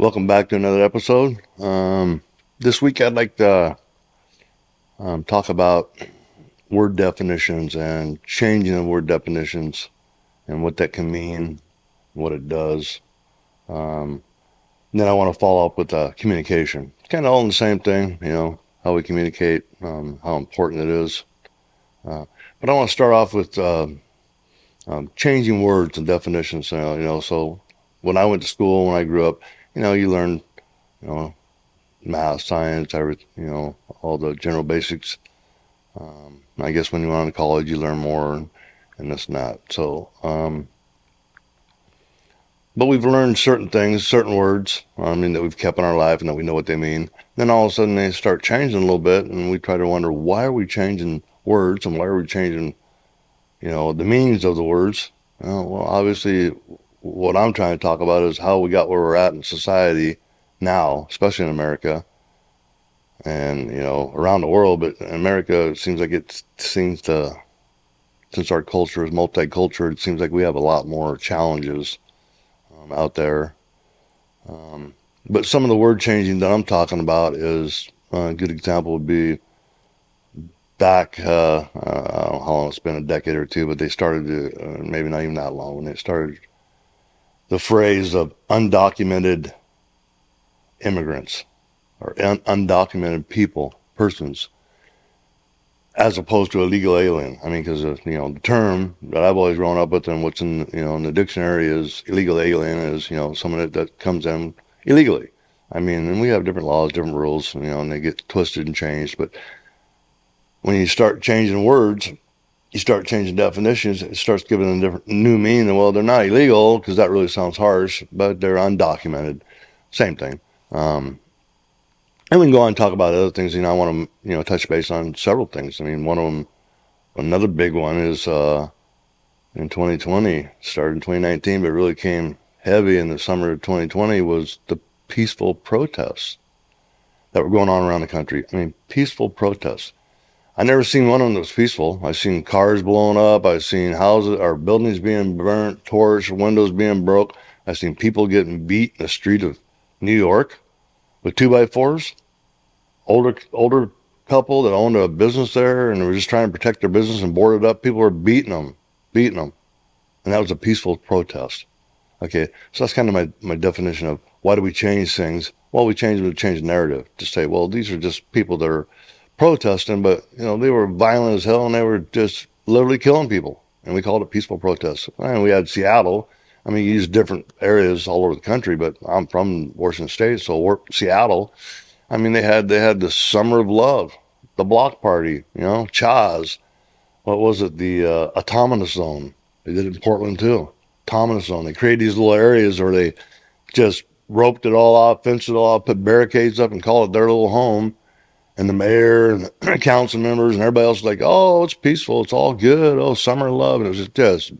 Welcome back to another episode. This week I'd like to talk about word definitions and changing the word definitions and what that can mean, what it does. Um, then I want to follow up with communication. It's kind of all in the same thing, how we communicate, how important it is. But I want to start off with changing words and definitions. So when I went to school, when I grew up, you learn, you know, math, science, all the general basics. I guess when you went on to college, you learn more and this and that. But we've learned certain things, certain words, that we've kept in our life and that we know what they mean. Then all of a sudden they start changing a little bit, and we try to wonder, why are we changing words and why are we changing, the meanings of the words? Well, obviously, what I'm trying to talk about is how we got where we're at in society now, especially in America and around the world. But in America, it seems like since our culture is multicultural, it seems like we have a lot more challenges out there. But some of the word changing that I'm talking about is a good example would be back, I don't know how long it's been, a decade or two, but they started to, maybe not even that long, when they started the phrase of undocumented immigrants or undocumented persons, as opposed to illegal alien. I mean, because the term that I've always grown up with and what's in the dictionary is illegal alien is someone that comes in illegally. I mean, and we have different laws, different rules, and they get twisted and changed. But when you start changing words, you start changing definitions, it starts giving them different new meaning. Well, they're not illegal because that really sounds harsh, but they're undocumented. Same thing. And we can go on and talk about other things. I want to, touch base on several things. I mean, one of them, another big one is in 2020, started in 2019, but really came heavy in the summer of 2020 was the peaceful protests that were going on around the country. I mean, peaceful protests. I never seen one of them that was peaceful. I've seen cars blowing up. I've seen houses or buildings being burnt, torched, windows being broke. I've seen people getting beat in the street of New York with 2x4s. Older couple that owned a business there and they were just trying to protect their business and boarded up. People were beating them. And that was a peaceful protest. Okay, so that's kind of my definition of why do we change things? Well, we change them to change the narrative to say, well, these are just people that are protesting, but they were violent as hell and they were just literally killing people. And we called it peaceful protests. And we had Seattle. I mean, you use different areas all over the country, but I'm from Washington State, so Seattle. I mean, they had the Summer of Love, the Block Party, Chaz. What was it? The Autonomous Zone. They did it in Portland too. Autonomous Zone. They created these little areas where they just roped it all off, fenced it all off, put barricades up, and called it their little home. And the mayor and the council members and everybody else was like, "Oh, it's peaceful. It's all good. Oh, summer of love." And it was just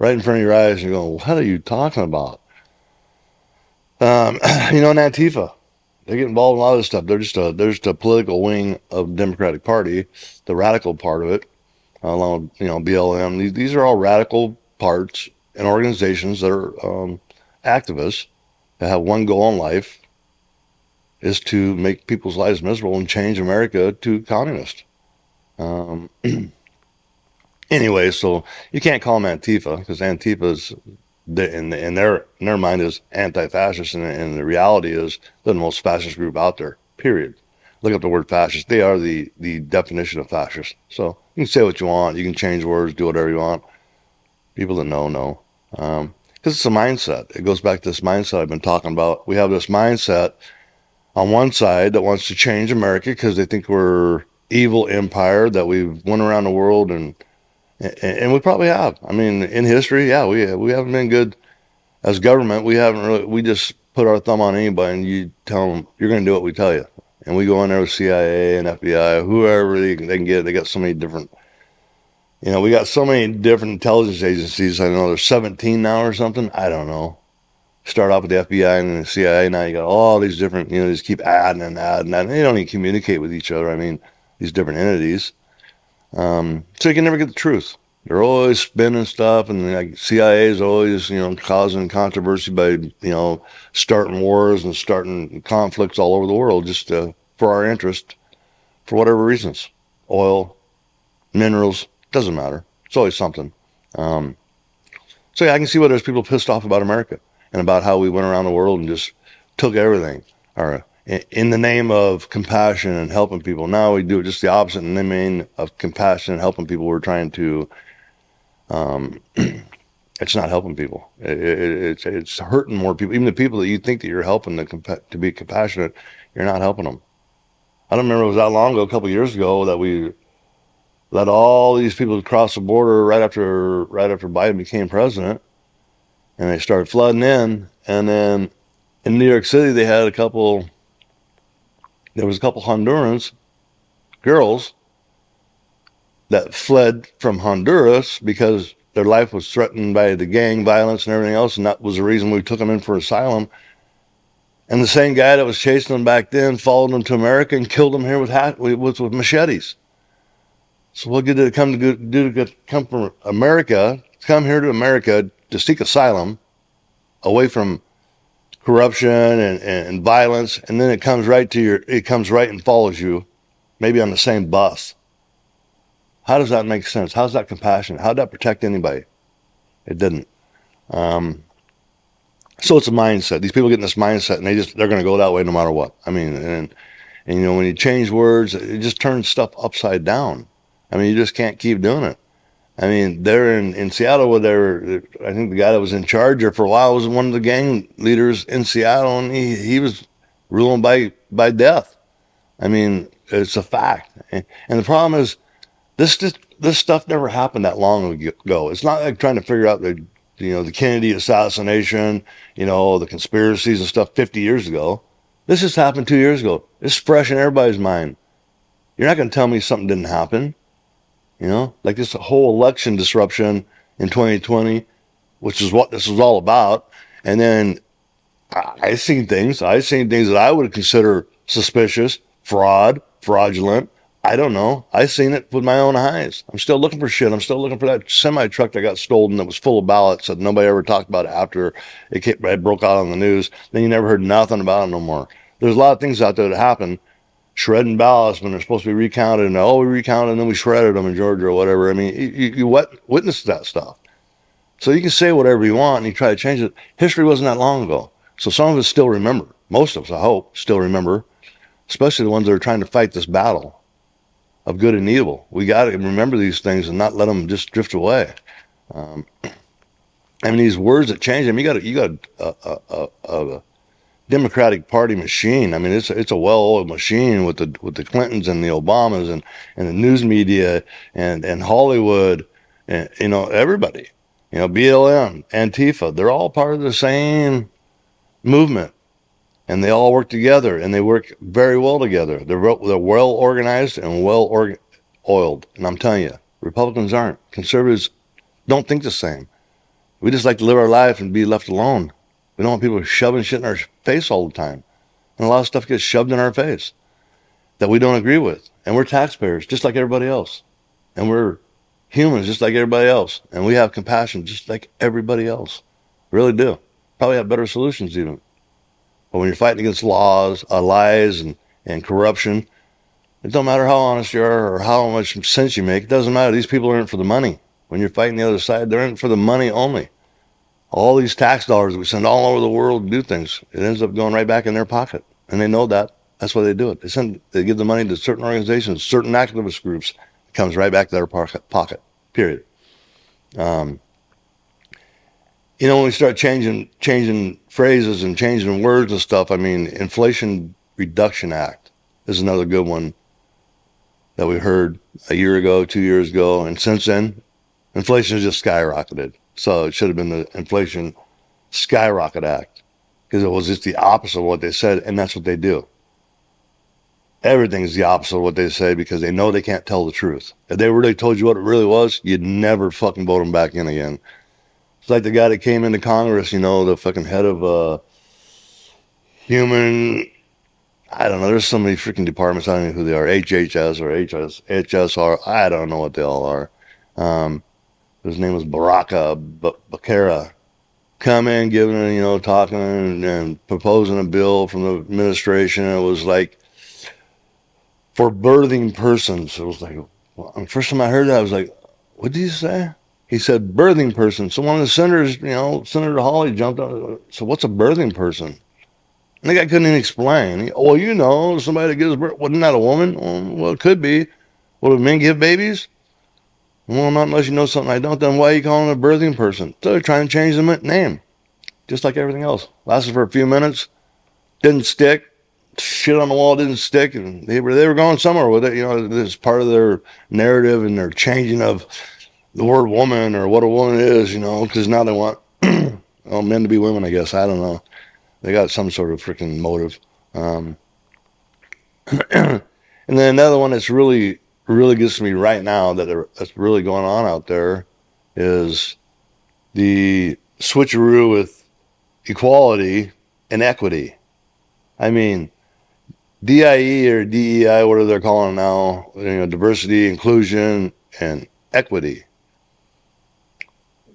right in front of your eyes. And you're going, "What are you talking about?" And Antifa. They get involved in a lot of this stuff. They're just a political wing of the Democratic Party, the radical part of it, along with BLM. These are all radical parts and organizations that are activists that have one goal in life is to make people's lives miserable and change America to communist. Um, anyway, so you can't call them Antifa because Antifa's in their mind is anti-fascist, and the reality is they're the most fascist group out there. Period. Look up the word fascist. They are the definition of fascist. So you can say what you want. You can change words, do whatever you want. People that know. Because it's a mindset. It goes back to this mindset I've been talking about. We have this mindset on one side that wants to change America because they think we're evil empire, that we've went around the world and we probably have. I mean, in history, yeah, we haven't been good as government. We haven't really. We just put our thumb on anybody, and you tell them you're going to do what we tell you. And we go in there with CIA and FBI, whoever they can get. They got so many different. We got so many different intelligence agencies. I know there's 17 now or something. I don't know. Start off with the FBI and the CIA. Now you got all these different. Just keep adding and adding, and they don't even communicate with each other. I mean, these different entities. So you can never get the truth. They're always spinning stuff, and like CIA is always, causing controversy by, starting wars and starting conflicts all over the world just for our interest, for whatever reasons. Oil, minerals, doesn't matter. It's always something. Um, so yeah, I can see why there's people pissed off about America and about how we went around the world and just took everything. Or in the name of compassion and helping people. Now we do just the opposite. In the name of compassion and helping people, we're trying to. Um, it's not helping people. It's hurting more people. Even the people that you think that you're helping to be compassionate, you're not helping them. I don't remember it was that long ago, a couple of years ago, that we let all these people cross the border right after Biden became president, and they started flooding in. And then in New York City, they had a couple. There was a couple Hondurans girls that fled from Honduras because their life was threatened by the gang violence and everything else, and that was the reason we took them in for asylum. And the same guy that was chasing them back then followed them to America and killed them here with machetes. So what good did it come from America? Come here to America to seek asylum away from corruption and violence, and then it comes right and follows you, maybe on the same bus. How does that make sense? How's that compassionate? How'd that protect anybody? It didn't. Um, so it's a mindset. These people get in this mindset, and they're going to go that way no matter what. I mean, and when you change words, it just turns stuff upside down. I mean, you just can't keep doing it. I mean, they're in Seattle where I think the guy that was in charge there for a while was one of the gang leaders in Seattle, and he was ruling by death. I mean, it's a fact. And the problem is, this stuff never happened that long ago. It's not like trying to figure out the Kennedy assassination, the conspiracies and stuff 50 years ago. This just happened 2 years ago. It's fresh in everybody's mind. You're not going to tell me something didn't happen. Like this whole election disruption in 2020, which is what this was all about. And then I've seen things. I've seen things that I would consider suspicious, fraudulent. I don't know. I've seen it with my own eyes. I'm still looking for shit. I'm still looking for that semi truck that got stolen that was full of ballots that nobody ever talked about after it broke out on the news. Then you never heard nothing about it no more. There's a lot of things out there that happen. Shredding ballots when they're supposed to be recounted, and we recounted and then we shredded them in Georgia or whatever. I mean, you witness that stuff. So you can say whatever you want and you try to change it. History wasn't that long ago. So some of us still remember. Most of us, I hope, still remember, especially the ones that are trying to fight this battle of good and evil. We got to remember these things and not let them just drift away. Um, I mean, these words that change them, you got a Democratic Party machine. I mean, it's a well-oiled machine with the Clintons and the Obamas and the news media and Hollywood and everybody. BLM, Antifa, they're all part of the same movement, and they all work together, and they work very well together. They're well organized and oiled. And I'm telling you, Republicans aren't. Conservatives don't think the same. We just like to live our life and be left alone. We don't want people shoving shit in our face all the time. And a lot of stuff gets shoved in our face that we don't agree with. And we're taxpayers just like everybody else. And we're humans just like everybody else. And we have compassion just like everybody else. Really do. Probably have better solutions even. But when you're fighting against lies, and corruption, it don't matter how honest you are or how much sense you make. It doesn't matter. These people are in it for the money. When you're fighting the other side, they're in it for the money only. All these tax dollars we send all over the world to do things, it ends up going right back in their pocket. And they know that. That's why they do it. They give the money to certain organizations, certain activist groups. It comes right back to their pocket, period. Um, when we start changing phrases and changing words and stuff, I mean, Inflation Reduction Act is another good one that we heard a year ago, 2 years ago. And since then, inflation has just skyrocketed. So it should have been the Inflation Skyrocket Act because it was just the opposite of what they said, and that's what they do. Everything's the opposite of what they say because they know they can't tell the truth. If they really told you what it really was, you'd never fucking vote them back in again. It's like the guy that came into Congress, the fucking head of human. I don't know. There's so many freaking departments. I don't know who they are. HHS or HSR. I don't know what they all are. his name was Baraka Bakara, come in, giving, talking and proposing a bill from the administration. It was like for birthing persons. It was like, well, the first time I heard that, I was like, what did you say? He said birthing person. So one of the senators, Senator Hawley jumped on. So what's a birthing person? And the guy couldn't even explain. Well, somebody that gives birth. Wasn't that a woman? Well, it could be. Well, do men give babies? Well, not unless you know something I don't. Then why are you calling it a birthing person? So they're trying to change the name, just like everything else. Lasted for a few minutes, didn't stick. Shit on the wall didn't stick, and they were going somewhere with it. It's part of their narrative and their changing of the word woman or what a woman is. Because now they want men to be women. I guess I don't know. They got some sort of freaking motive. And then another one that's really, really gets to me right now that's really going on out there is the switcheroo with equality and equity. I mean, DIE or DEI, whatever they're calling it now, diversity, inclusion, and equity.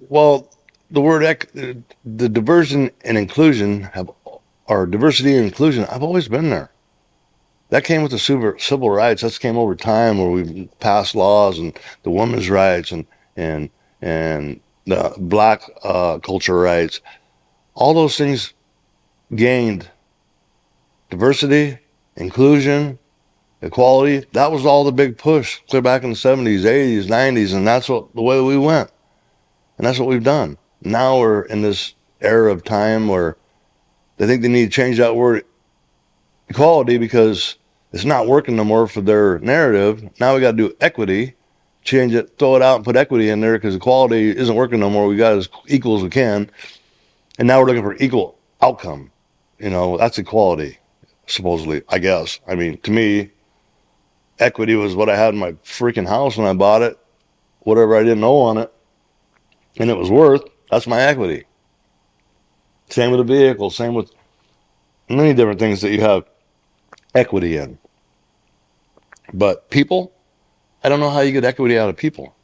Well, the diversion and inclusion or diversity and inclusion, I've always been there. That came with the civil rights. That came over time where we passed laws and the women's rights and and the black culture rights. All those things gained diversity, inclusion, equality. That was all the big push clear back in the 70s, 80s, 90s, and that's the way we went. And that's what we've done. Now we're in this era of time where they think they need to change that word equality because it's not working no more for their narrative. Now we got to do equity, change it, throw it out, and put equity in there because equality isn't working no more. We got as equal as we can, and now we're looking for equal outcome. That's equality, supposedly. I guess. I mean, to me, equity was what I had in my freaking house when I bought it. Whatever I didn't owe on it, and it was worth. That's my equity. Same with a vehicle. Same with many different things that you have equity in. But people, I don't know how you get equity out of people.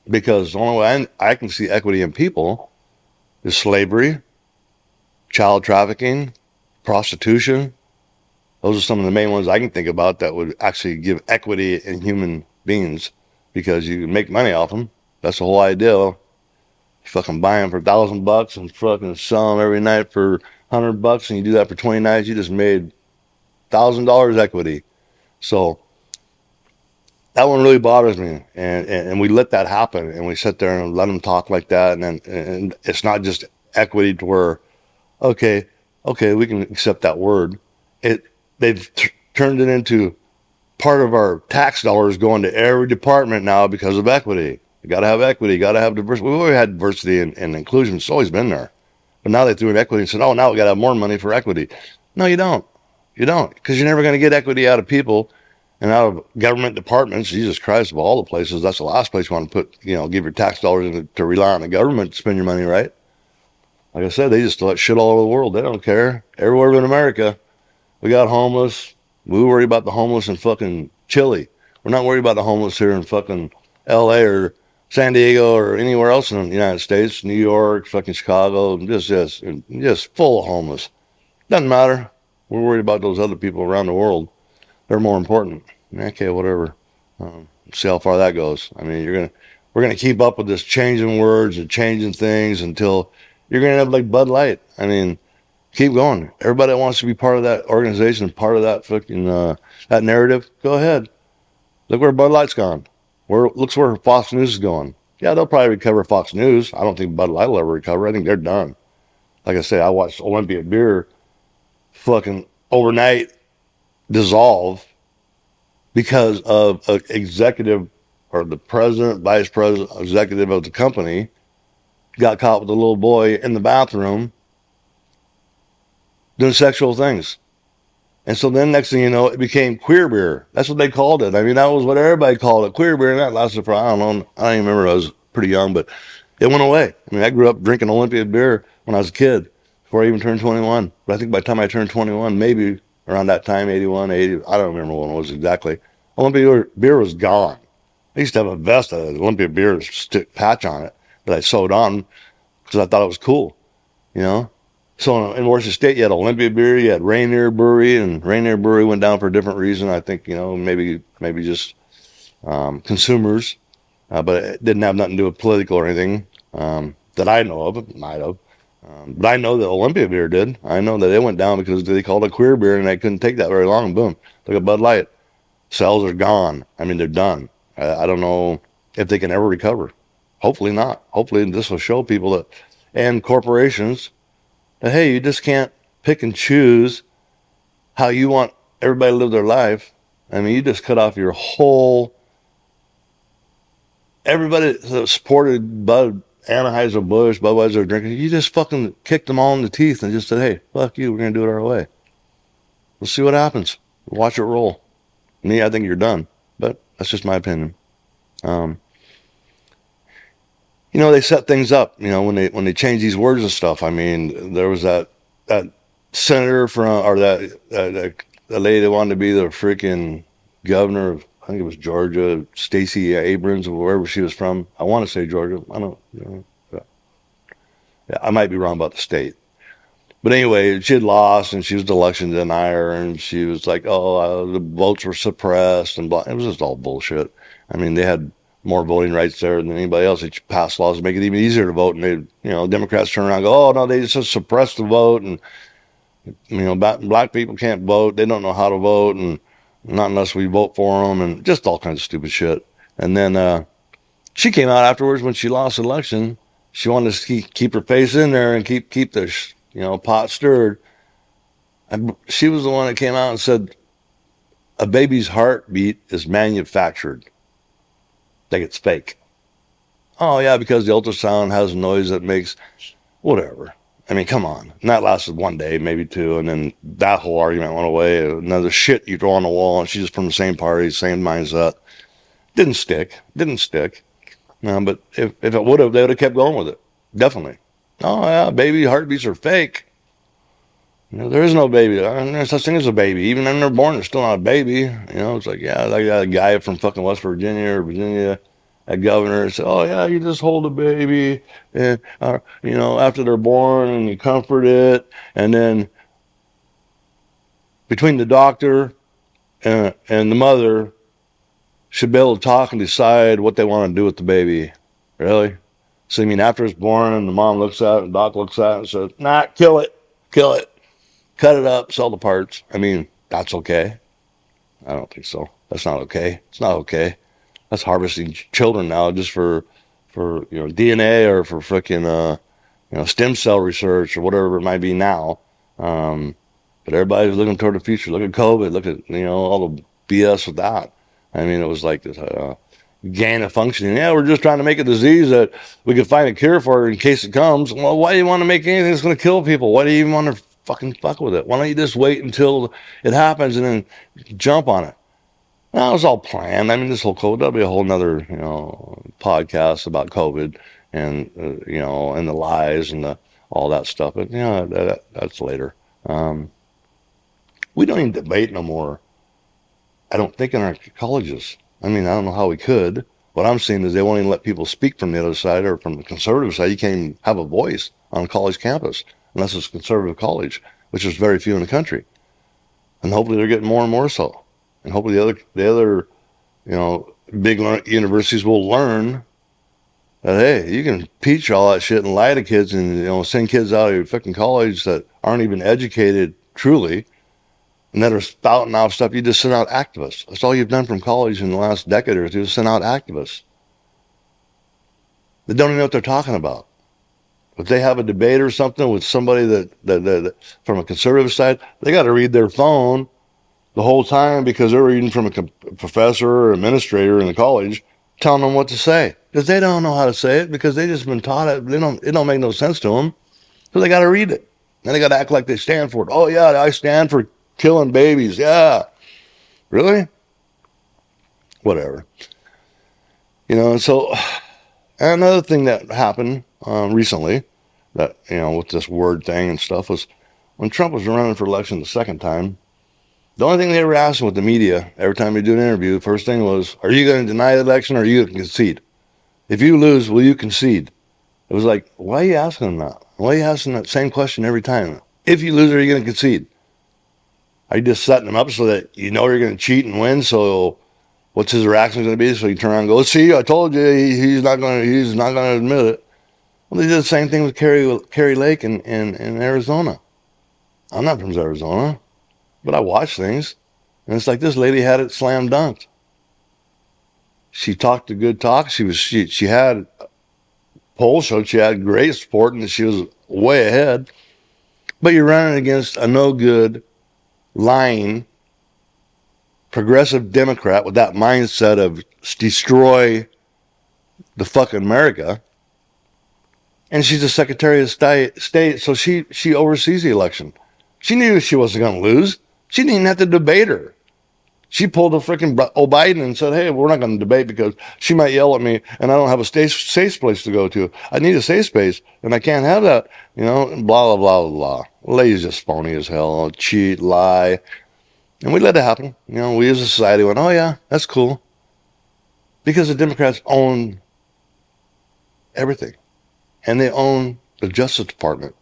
Because the only way I can see equity in people is slavery, child trafficking, prostitution. Those are some of the main ones I can think about that would actually give equity in human beings because you can make money off them. That's the whole idea. You fucking buy them for $1,000 and fucking sell them every night for $100 and you do that for 20 nights, you just made $1,000 equity. So that one really bothers me, and we let that happen, and we sit there and let them talk like that, and it's not just equity to where, okay, we can accept that word. They've turned it into part of our tax dollars going to every department now because of equity. You got to have equity, you got to have diversity. We've always had diversity and inclusion; it's always been there, but now they threw in equity and said, "Oh, now we got to have more money for equity." No, you don't. You don't, because you're never going to get equity out of people and out of government departments. Jesus Christ, of all the places, that's the last place you want to put, give your tax dollars to rely on the government to spend your money, right? Like I said, they just let shit all over the world. They don't care. Everywhere in America, we got homeless. We worry about the homeless in fucking Chile. We're not worried about the homeless here in fucking LA or San Diego or anywhere else in the United States, New York, fucking Chicago, just full of homeless. Doesn't matter. We're worried about those other people around the world. They're more important. Okay, whatever. See how far that goes. I mean, we're gonna keep up with this changing words and changing things until you're gonna end up like Bud Light. I mean, keep going. Everybody that wants to be part of that organization, part of that fucking that narrative, go ahead. Look where Bud Light's gone. Looks where Fox News is going. Yeah, they'll probably recover Fox News. I don't think Bud Light will ever recover. I think they're done. Like I say, I watched Olympia Beer fucking overnight dissolve because of an executive or the president, vice president, executive of the company got caught with a little boy in the bathroom doing sexual things. And so then next thing you know, it became queer beer. That's what they called it. I mean, that was what everybody called it, queer beer. And that lasted for, I don't know, I don't even remember. I was pretty young, but it went away. I mean, I grew up drinking Olympia beer when I was a kid before I even turned 21. But I think by the time I turned 21, maybe around that time, 81, 80, I don't remember when it was exactly. Olympia beer was gone. I used to have a vest that had an Olympia beer stick patch on it that I sewed on because I thought it was cool, you know. So in Washington State, you had Olympia Beer, you had Rainier Brewery, and Rainier Brewery went down for a different reason. I think, maybe just consumers, but it didn't have nothing to do with political or anything that I know of. It might have. But I know that Olympia Beer did. I know that it went down because they called it queer beer and they couldn't take that very long. Boom. Look at Bud Light. Sales are gone. I mean, they're done. I don't know if they can ever recover. Hopefully not. Hopefully this will show people that, and corporations, that, hey, you just can't pick and choose how you want everybody to live their life. I mean, you just cut off your whole, everybody that supported Anheuser-Busch, Budweiser drinking, you just fucking kicked them all in the teeth and just said, hey, fuck you, we're going to do it our way. We'll see what happens. Watch it roll. Me, I think you're done. But that's just my opinion. Um, they set things up, when they change these words and stuff. I mean, there was that senator from, or that lady that wanted to be the freaking governor of, I think it was Georgia, Stacey Abrams, or wherever she was from. I want to say Georgia. I don't, yeah, I might be wrong about the state. But anyway, she had lost and she was the election denier and she was like, oh, the votes were suppressed and blah. It was just all bullshit. I mean, they had more voting rights there than anybody else. They passed laws to make it even easier to vote. And Democrats turn around and go, oh, no, they just suppressed the vote. And, black people can't vote. They don't know how to vote. And not unless we vote for them and just all kinds of stupid shit. And then she came out afterwards when she lost the election. She wanted to keep her face in there and keep the pot stirred. And she was the one that came out and said a baby's heartbeat is manufactured, like it's fake. Oh yeah, because the ultrasound has a noise that makes whatever. I mean, come on. And that lasted one day, maybe two, and then that whole argument went away. Another shit you throw on the wall, and she's just from the same party, same mindset. Didn't stick. No, but if it would have, they would have kept going with it. Definitely. Oh yeah, baby heartbeats are fake. There is no baby. There's no such thing as a baby. Even when they're born, they're still not a baby. It's like, yeah, like that guy from fucking West Virginia or Virginia, a governor said, oh yeah, you just hold a baby, and after they're born, and you comfort it, and then between the doctor and the mother should be able to talk and decide what they want to do with the baby. Really? So you mean after it's born, and the mom looks at it, and the doc looks at it, and says, nah, kill it. Cut it up, sell the parts. I mean, that's okay. I don't think so. That's not okay. It's not okay. That's harvesting children now just for DNA or for freaking stem cell research or whatever it might be now. But everybody's looking toward the future. Look at COVID. Look at all the BS with that. I mean, it was like this gain of functioning. Yeah, we're just trying to make a disease that we could find a cure for in case it comes. Well, why do you want to make anything that's going to kill people? Why do you even want to fucking fuck with it? Why don't you just wait until it happens and then jump on it? That was all planned. I mean, this whole COVID, that'll be a whole nother, podcast about COVID and, and the lies and all that stuff. But, that's later. We don't even debate no more, I don't think, in our colleges. I mean, I don't know how we could. What I'm seeing is they won't even let people speak from the other side or from the conservative side. You can't even have a voice on a college campus unless it's a conservative college, which is very few in the country. And hopefully they're getting more and more so. And hopefully the other big universities will learn that, hey, you can teach all that shit and lie to kids and send kids out of your fucking college that aren't even educated truly and that are spouting out stuff. You just send out activists. That's all you've done from college in the last decade or two, is send out activists that don't even know what they're talking about. If they have a debate or something with somebody that from a conservative side, they got to read their phone the whole time because they're reading from a professor or administrator in the college telling them what to say, because they don't know how to say it, because they just been taught it. It don't make no sense to them, so they got to read it. Then they got to act like they stand for it. Oh yeah, I stand for killing babies. Yeah, really? Whatever. And so another thing that happened recently, that with this word thing and stuff, was when Trump was running for election the second time. The only thing they ever asked him with the media, every time you do an interview, the first thing was, are you going to deny the election or are you going to concede? If you lose, will you concede? It was like, why are you asking him that? Why are you asking that same question every time? If you lose, are you going to concede? Are you just setting him up so that you know you're going to cheat and win? So what's his reaction going to be? So you turn around and go, see, I told you he's not going to admit it. Well, they did the same thing with Kerry Lake in Arizona. I'm not from Arizona, but I watch things. And it's like this lady had it slam dunked. She talked a good talk. She had polls showed she had great support and she was way ahead. But you're running against a no good, lying, progressive Democrat with that mindset of destroy the fucking America. And she's the Secretary of State, so she oversees the election. She knew she wasn't going to lose. She didn't even have to debate her. She pulled a freaking Biden and said, hey, we're not going to debate because she might yell at me and I don't have a safe place to go to. I need a safe space and I can't have that, blah, blah, blah, blah. Lady's just phony as hell, cheat, lie. And we let it happen. We as a society went, oh, yeah, that's cool. Because the Democrats own everything. And they own the Justice Department.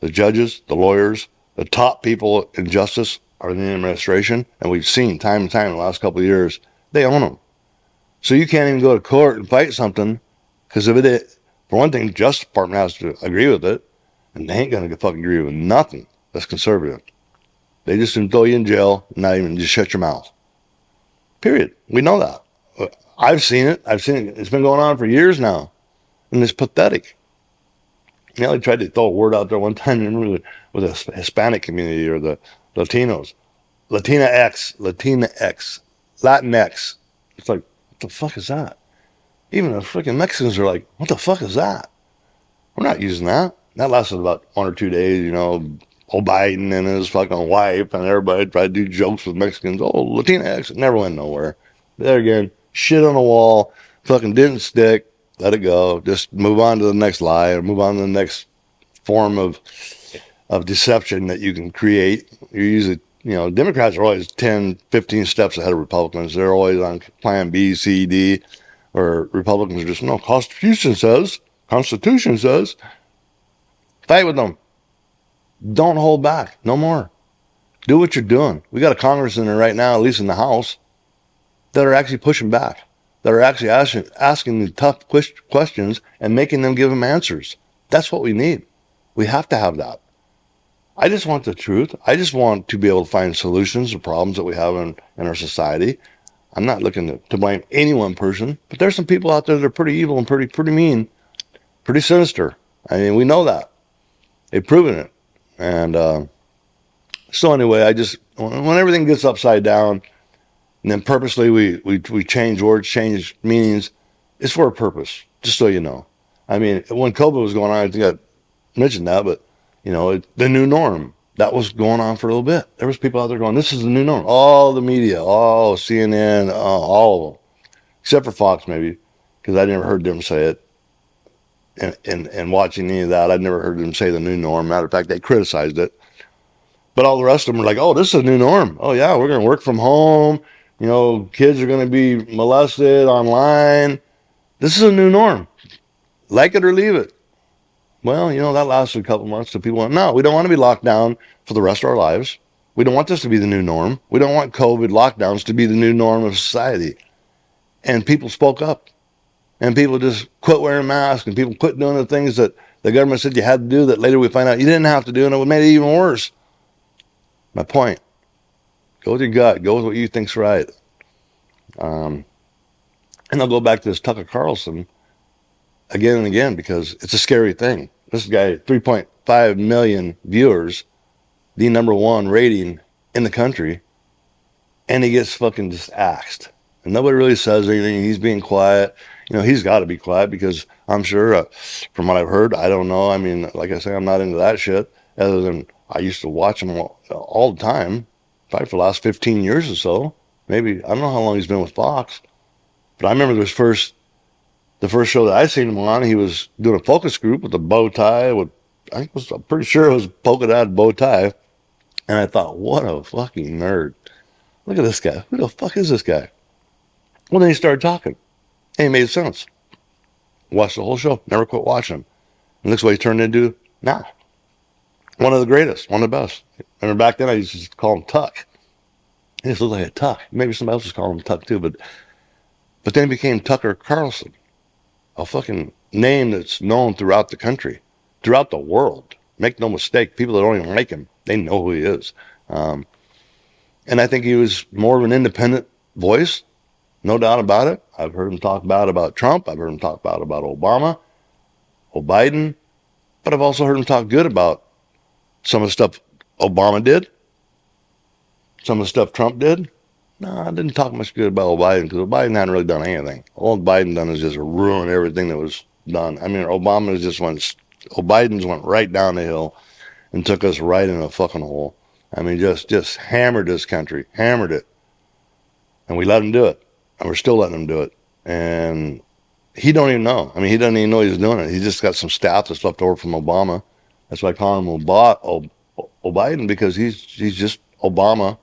The judges, the lawyers, the top people in justice are in the administration. And we've seen time and time in the last couple of years, they own them. So you can't even go to court and fight something because for one thing, the Justice Department has to agree with it. And they ain't going to fucking agree with nothing that's conservative. They just throw you in jail, not even just shut your mouth. Period. We know that. I've seen it. It's been going on for years now. And it's pathetic. They tried to throw a word out there one time, remember, with the Hispanic community or the Latinos. Latinx. Latinx. It's like, what the fuck is that? Even the freaking Mexicans are like, what the fuck is that? We're not using that. That lasted about 1 or 2 days, old Biden and his fucking wife and everybody tried to do jokes with Mexicans. Oh, Latinx. It never went nowhere. There again, shit on the wall, fucking didn't stick. Let it go. Just move on to the next lie or move on to the next form of deception that you can create. You're usually, Democrats are always 10, 15 steps ahead of Republicans. They're always on plan B, C, D, or Republicans are just, no, Constitution says, fight with them. Don't hold back. No more. Do what you're doing. We got a Congress in there right now, at least in the House, that are actually pushing back, that are actually asking the tough questions and making them give them answers. That's what we need. We have to have that. I just want the truth. I just want to be able to find solutions to problems that we have in our society. I'm not looking to blame any one person, but there's some people out there that are pretty evil and pretty mean, pretty sinister. I mean, we know that. They've proven it. And so anyway, when everything gets upside down, and then purposely we change words, change meanings, it's for a purpose, just so you know. I mean, when COVID was going on, I think I mentioned that, but, the new norm, that was going on for a little bit. There was people out there going, this is the new norm. All the media, all CNN, all of them, except for Fox maybe, because I never heard them say it. And watching any of that, I'd never heard them say the new norm. Matter of fact, they criticized it. But all the rest of them were like, oh, this is a new norm. Oh, yeah, we're going to work from home. Kids are going to be molested online. This is a new norm. Like it or leave it. Well, that lasted a couple months till people went, no, we don't want to be locked down for the rest of our lives. We don't want this to be the new norm. We don't want COVID lockdowns to be the new norm of society. And people spoke up. And people just quit wearing masks and people quit doing the things that the government said you had to do that later we find out you didn't have to do, and it made it even worse. My point, go with your gut. Go with what you think's right. And I'll go back to this Tucker Carlson again and again because it's a scary thing. This guy, 3.5 million viewers, the #1 rating in the country, and he gets fucking just axed. And nobody really says anything. He's being quiet. He's got to be quiet because I'm sure, from what I've heard, I don't know. I mean, like I say, I'm not into that shit. Other than I used to watch him all the time, probably for the last 15 years or so. Maybe, I don't know how long he's been with Fox. But I remember the first show that I seen him on, he was doing a focus group with a bow tie. I'm pretty sure it was a polka dot bow tie. And I thought, what a fucking nerd. Look at this guy. Who the fuck is this guy? Well, then he started talking. And he made sense. Watched the whole show. Never quit watching him. And looks what he turned into now. One of the greatest. One of the best. And back then I used to call him Tuck. He just looked like a Tuck. Maybe somebody else was calling him Tuck too. But then he became Tucker Carlson. A fucking name that's known throughout the country. Throughout the world. Make no mistake. People that don't even like him, they know who he is. Um, and I think he was more of an independent voice. No doubt about it. I've heard him talk about Trump. I've heard him talk about Obama, Biden. But I've also heard him talk good about some of the stuff Obama did, some of the stuff Trump did. No, I didn't talk much good about Biden because Biden hadn't really done anything. All Biden done is just ruin everything that was done. I mean, Biden's went right down the hill and took us right in a fucking hole. I mean, just hammered this country, hammered it, and we let him do it, and we're still letting him do it. And he don't even know. I mean, he doesn't even know he's doing it. He just got some staff that's left over from Obama. That's why I call him Biden, because he's just Obama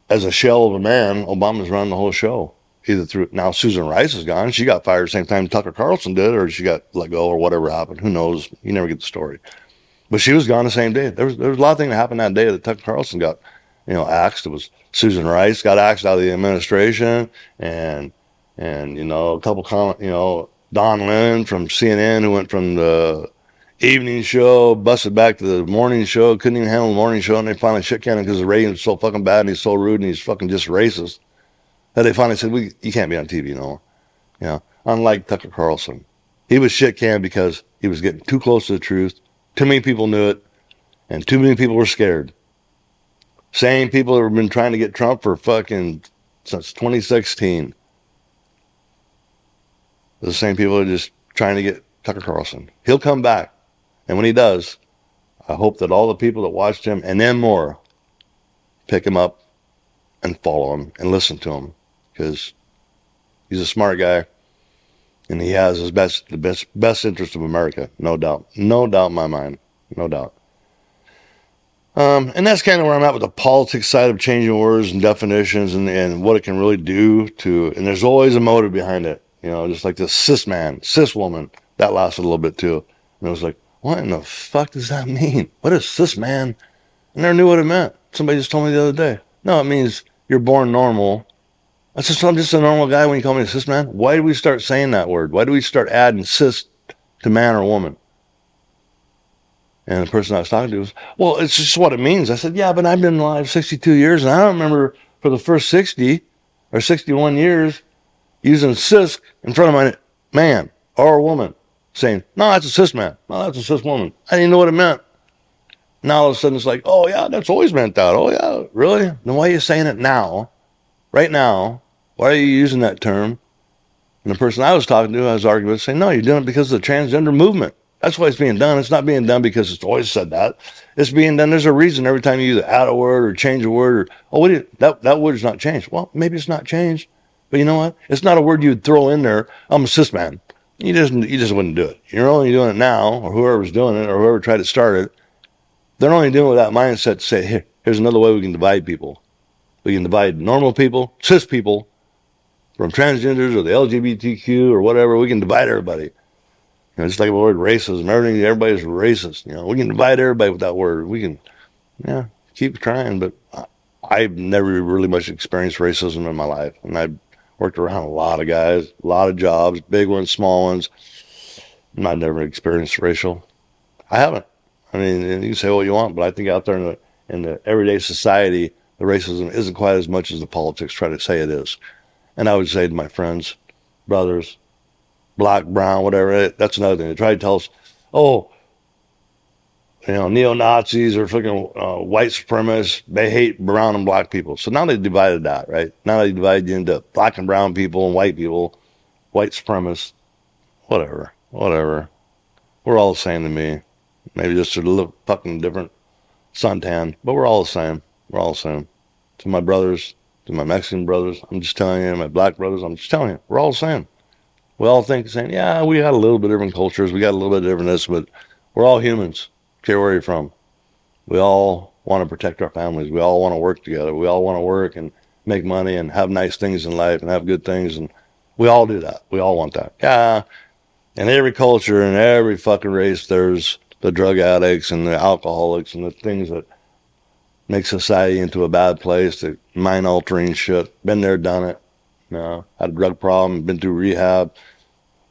as a shell of a man. Obama's running the whole show. Either through now Susan Rice is gone. She got fired the same time Tucker Carlson did, or she got let go, or whatever happened. Who knows? You never get the story. But she was gone the same day. There was a lot of things that happened that day that Tucker Carlson got, axed. It was Susan Rice got axed out of the administration, and a couple Don Lemon from CNN, who went from the evening show, busted back to the morning show, couldn't even handle the morning show, and they finally shit canned him because the ratings were so fucking bad, and he's so rude, and he's fucking just racist, that they finally said, you can't be on TV no more. Unlike Tucker Carlson. He was shit canned because he was getting too close to the truth. Too many people knew it, and too many people were scared. Same people that have been trying to get Trump for fucking since 2016. The same people are just trying to get Tucker Carlson. He'll come back. And when he does, I hope that all the people that watched him and then more pick him up and follow him and listen to him, because he's a smart guy and he has the best interest of America, no doubt. No doubt in my mind. No doubt. And that's kind of where I'm at with the politics side of changing words and definitions and what it can really do and there's always a motive behind it. Just like this cis woman, that lasted a little bit too. And it was like, what in the fuck does that mean? What is cis man? I never knew what it meant. Somebody just told me the other day. No, it means you're born normal. I'm just a normal guy when you call me a cis man. Why do we start saying that word? Why do we start adding cis to man or woman? And the person I was talking to was, well, it's just what it means. I said, yeah, but I've been alive 62 years, and I don't remember for the first 60 or 61 years using cis in front of my man or a woman, saying, no, that's a cis man. No, that's a cis woman. I didn't know what it meant. Now all of a sudden it's like, oh, yeah, that's always meant that. Oh, yeah, really? Then why are you saying it now? Right now? Why are you using that term? And the person I was talking to, I was arguing with, saying, no, you're doing it because of the transgender movement. That's why it's being done. It's not being done because it's always said that. It's being done. There's a reason every time you either add a word or change a word that word's not changed. Well, maybe it's not changed. But you know what? It's not a word you'd throw in there. I'm a cis man. You just wouldn't do it. You're only doing it now, or whoever's doing it, or whoever tried to start it. They're only doing it with that mindset to say, here's another way we can divide people. We can divide normal people, cis people, from transgenders or the LGBTQ or whatever. We can divide everybody. Just like the word racism, everybody's racist. We can divide everybody with that word. We can, keep trying, but I've never really much experienced racism in my life. And I've worked around a lot of guys, a lot of jobs, big ones, small ones. And I've never experienced racial. I haven't. I mean, you can say what you want, but I think out there in the everyday society, the racism isn't quite as much as the politics try to say it is. And I would say to my friends, brothers, black, brown, whatever, that's another thing. They try to tell us, oh, neo-Nazis or freaking white supremacists, they hate brown and black people. So now they divided that, right? Now they divide you into black and brown people and white people, white supremacists, whatever. We're all the same to me. Maybe just a little fucking different suntan, but we're all the same. We're all the same. To my brothers, to my Mexican brothers, I'm just telling you, my black brothers, I'm just telling you, we're all the same. We all think the same. Yeah, we got a little bit different cultures. We got a little bit different this, but we're all humans. Care where you're from. We all want to protect our families. We all want to work together. We all want to work and make money and have nice things in life and have good things. And we all do that. We all want that. Yeah. In every culture, in every fucking race, there's the drug addicts and the alcoholics and the things that make society into a bad place, the mind altering shit. Been there, done it. You know, had a drug problem, been through rehab,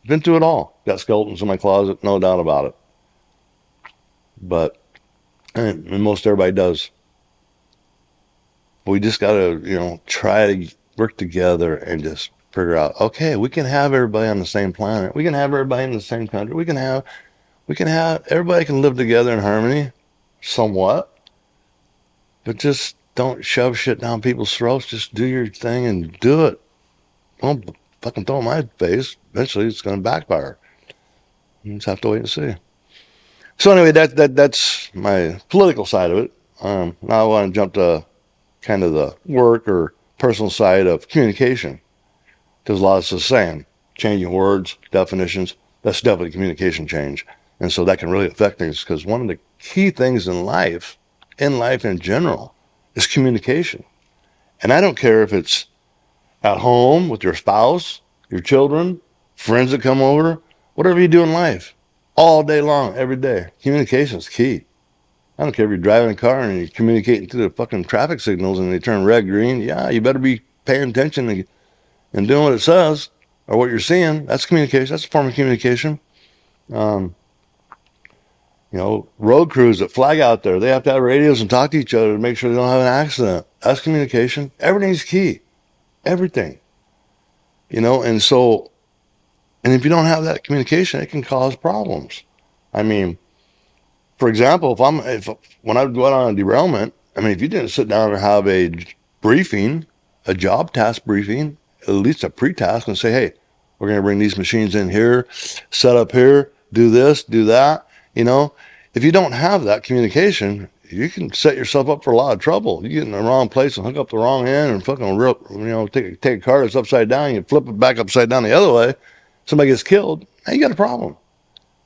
been through it all. Got skeletons in my closet, no doubt about it. But and most everybody does. We just got to, try to work together and just figure out, okay, we can have everybody on the same planet. We can have everybody in the same country. We can have, everybody can live together in harmony somewhat, but just don't shove shit down people's throats. Just do your thing and do it. Don't fucking throw it in my face. Eventually it's going to backfire. You just have to wait and see. So anyway, that's my political side of it. Now I want to jump to kind of the work or personal side of communication. Because a lot of us is saying, changing words, definitions, that's definitely communication change. And so that can really affect things because one of the key things in life in general, is communication. And I don't care if it's at home with your spouse, your children, friends that come over, whatever you do in life, all day long, every day. Communication is key. I don't care if you're driving a car and you're communicating through the fucking traffic signals and they turn red, green. Yeah, you better be paying attention and doing what it says or what you're seeing. That's communication. That's a form of communication. Um, road crews that flag out there, they have to have radios and talk to each other to make sure they don't have an accident. That's communication. Everything's key. Everything. And so, and if you don't have that communication, it can cause problems. I mean, for example, if when I go out on a derailment, I mean, if you didn't sit down and have a briefing, a job task briefing, at least a pre-task, and say, hey, we're going to bring these machines in here, set up here, do this, do that. If you don't have that communication, you can set yourself up for a lot of trouble. You get in the wrong place and hook up the wrong end and fucking take a car that's upside down, you flip it back upside down the other way, somebody gets killed, now you got a problem.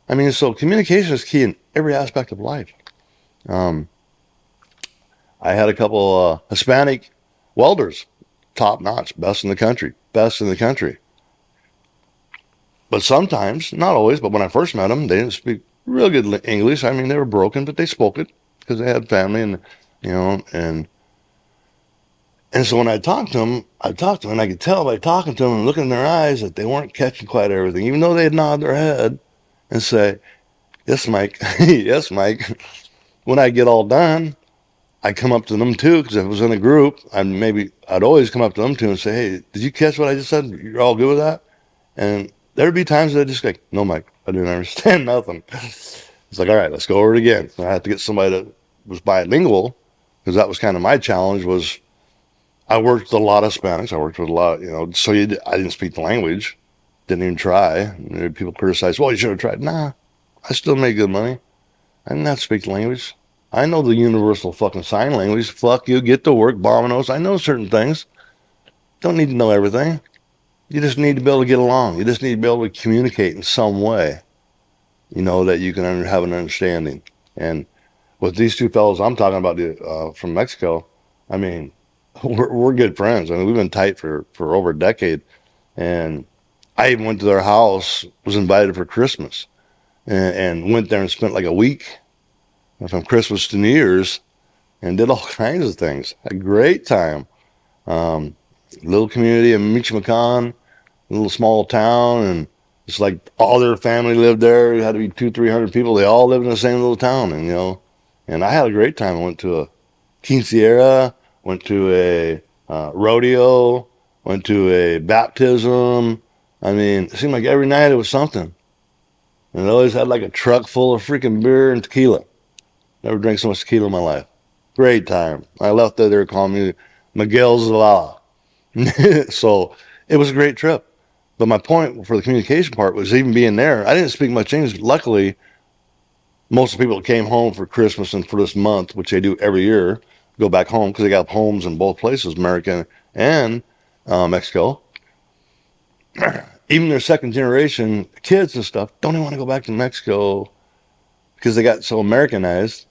I mean, so communication is key in every aspect of life. Um, I had a couple Hispanic welders, top notch, best in the country, best in the country. But sometimes, not always, but when I first met them, they didn't speak real good English. I mean, they were broken, but they spoke it because they had family and so when I talked to them, and I could tell by talking to them and looking in their eyes that they weren't catching quite everything, even though they'd nod their head and say, yes, Mike, yes, Mike. When I get all done, I come up to them too, because if I was in a group, I'd always come up to them too and say, hey, did you catch what I just said? You're all good with that? And there'd be times that I'd just like, no, Mike, I didn't understand nothing. It's like, all right, let's go over it again. I had to get somebody that was bilingual, because that was kind of my challenge was I worked with a lot of Spanish. I worked with a lot, I didn't speak the language, didn't even try. People criticize, well, you should have tried. Nah, I still made good money. I did not speak the language. I know the universal fucking sign language. Fuck you, get to work, bombing. I know certain things. Don't need to know everything. You just need to be able to get along. You just need to be able to communicate in some way, that you can have an understanding. And with these two fellows I'm talking about from Mexico, I mean, we're good friends. I mean, we've been tight for over a decade. And I even went to their house, was invited for Christmas, and went there and spent like a week from Christmas to New Year's and did all kinds of things. A great time. Um, Little community in Michoacan, a little small town, and it's like all their family lived there. It had to be 200-300 people. They all lived in the same little town, and I had a great time. I went to a quinceañera, went to a rodeo, went to a baptism. I mean, it seemed like every night it was something. And I always had like a truck full of freaking beer and tequila. Never drank so much tequila in my life. Great time. I left there, they were calling me Miguel's Law. So it was a great trip. But my point for the communication part was even being there, I didn't speak much English. Luckily, most of the people that came home for Christmas and for this month, which they do every year, go back home because they got homes in both places, America and Mexico. Even their second generation kids and stuff don't even want to go back to Mexico because they got so Americanized.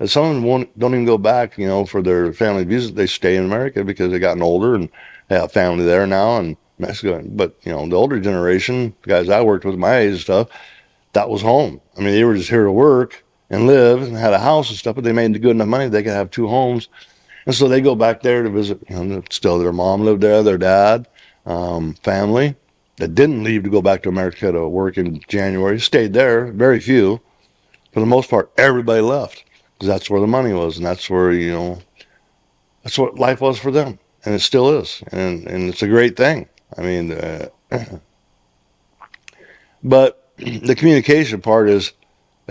And some of them don't even go back, for their family visits. They stay in America because they've gotten older and they have family there now in Mexico. But, the older generation, the guys I worked with, my age and stuff, that was home. I mean, they were just here to work and live and had a house and stuff, but they made good enough money. They could have two homes. And so they go back there to visit, still their mom lived there, their dad, family that didn't leave to go back to America to work in January, stayed there, very few. For the most part, everybody left because that's where the money was, and that's where that's what life was for them, and it still is, and it's a great thing. I mean, but the communication part is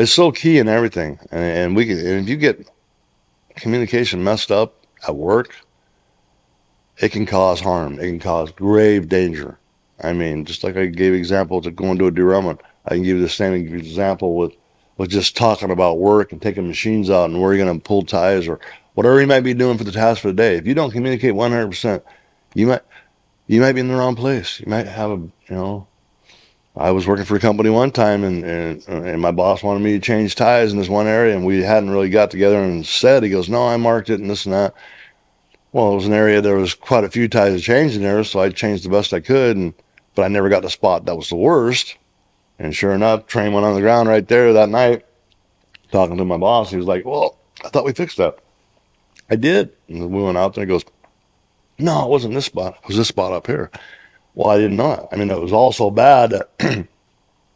so key in everything, and and if you get communication messed up at work, it can cause harm. It can cause grave danger. I mean, just like I gave example to going to a derailment, I can give you the same example with just talking about work and taking machines out and where you're going to pull ties or whatever you might be doing for the task for the day. If you don't communicate 100%, you might you might be in the wrong place. You might have I was working for a company one time and my boss wanted me to change ties in this one area and we hadn't really got together and said, he goes, no, I marked it and this and that. Well, it was an area there was quite a few ties to change in there, so I changed the best I could, but I never got the spot that was the worst. And sure enough, train went on the ground right there that night. Talking to my boss, he was like, "Well, I thought we fixed that." I did. And we went out there. He goes, "No, it wasn't this spot. It was this spot up here." Well, I didn't know it. I mean, it was all so bad that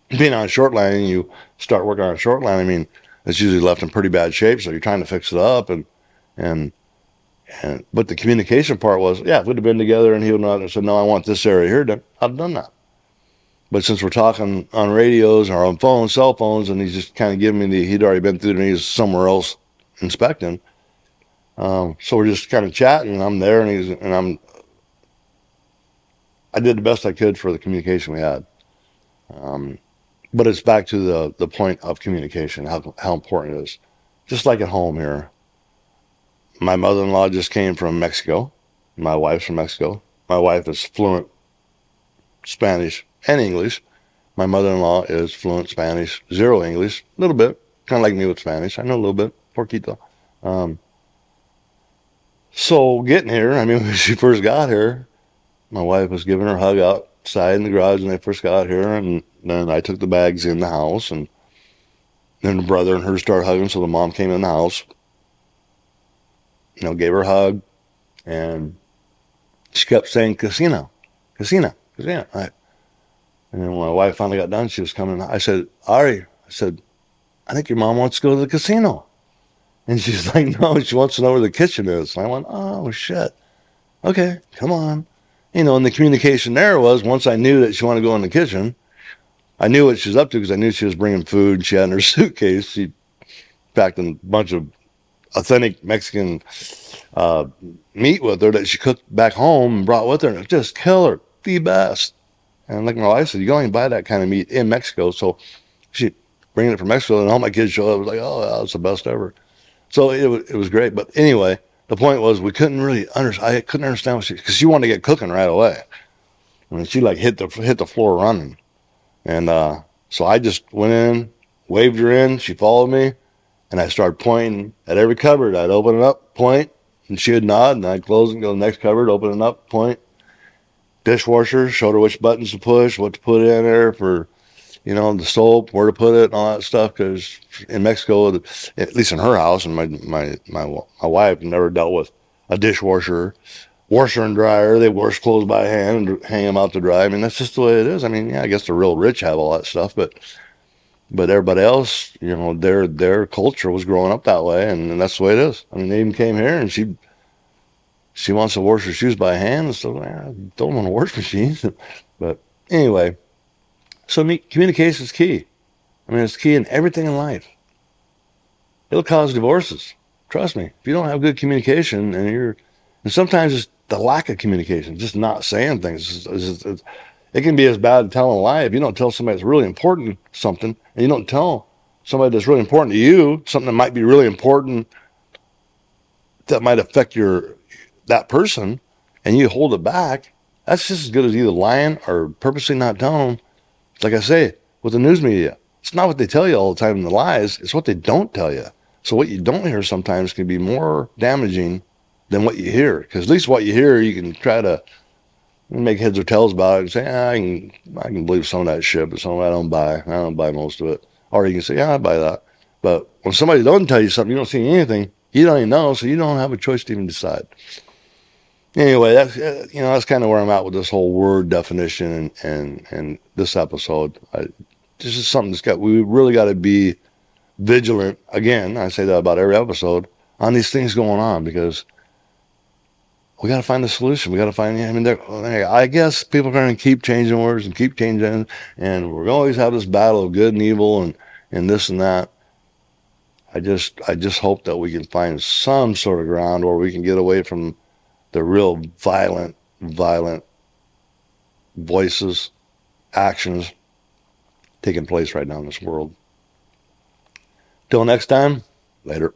being on a short line, and you start working on a short line. I mean, it's usually left in pretty bad shape, so you're trying to fix it up and but the communication part was, yeah, if we'd have been together and he would not have said, no, I want this area here done, I'd have done that. But since we're talking on radios or on phones, cell phones, and he's just kind of giving me he'd already been through and he's somewhere else inspecting. So we're just kind of chatting and I'm there I did the best I could for the communication we had. Um, but it's back to the point of communication, how important it is. Just like at home here, my mother-in-law just came from Mexico. My wife's from Mexico. My wife is fluent Spanish and English. My mother-in-law is fluent Spanish, zero English, a little bit, kind of like me with Spanish. I know a little bit, poquito. Um, so getting here, I mean, when she first got here, my wife was giving her a hug outside in the garage when they first got here, and then I took the bags in the house, and then the brother and her started hugging, so the mom came in the house, gave her a hug, and she kept saying casino, casino, casino. And then when my wife finally got done, she was coming. I said, Ari, I said, I think your mom wants to go to the casino. And she's like, no, she wants to know where the kitchen is. And I went, oh, shit. Okay, come on. And the communication there was once I knew that she wanted to go in the kitchen, I knew what she was up to because I knew she was bringing food. She had in her suitcase. She packed a bunch of authentic Mexican uh, meat with her that she cooked back home and brought with her. And it was just killer, the best. And like my wife said, you can only buy that kind of meat in Mexico. So she bringing it from Mexico, and all my kids showed up. I was like, oh, yeah, it's the best ever. So it was great. But anyway, the point was we couldn't really understand. I couldn't understand what because she wanted to get cooking right away. I mean, she like hit the floor running, and so I just went in, waved her in. She followed me, and I started pointing at every cupboard. I'd open it up, point, and she'd nod, and I'd close and go to the next cupboard, open it up, point. Dishwasher, showed her which buttons to push, what to put in there for, the soap, where to put it, and all that stuff. Because in Mexico, at least in her house, and my wife never dealt with a dishwasher, washer and dryer. They wash clothes by hand and hang them out to dry. I mean, that's just the way it is. I mean, yeah, I guess the real rich have all that stuff, but everybody else, their culture was growing up that way, and that's the way it is. I mean, they even came here, and she wants to wash her shoes by hand, so I don't want to wash machines. But anyway, so communication is key. I mean, it's key in everything in life. It'll cause divorces. Trust me. If you don't have good communication, and sometimes it's the lack of communication, just not saying things. It can be as bad as telling a lie. If you don't tell somebody that's really important something, and you don't tell somebody that's really important to you something that might be really important that might affect that person, and you hold it back, that's just as good as either lying or purposely not telling them. Like I say, with the news media, it's not what they tell you all the time in the lies, it's what they don't tell you. So what you don't hear sometimes can be more damaging than what you hear. Because at least what you hear, you can try to make heads or tails about it and say, I can believe some of that shit, but some of it I don't buy. I don't buy most of it. Or you can say, yeah, I buy that. But when somebody doesn't tell you something, you don't see anything, you don't even know, so you don't have a choice to even decide. Anyway, that's kind of where I'm at with this whole word definition and this episode. This is something we really got to be vigilant. Again, I say that about every episode on these things going on because we got to find a solution. We got to find. I mean, I guess people are going to keep changing words and keep changing, and we're going to always have this battle of good and evil and this and that. I just hope that we can find some sort of ground where we can get away from the real violent voices, actions taking place right now in this world. Till next time, later.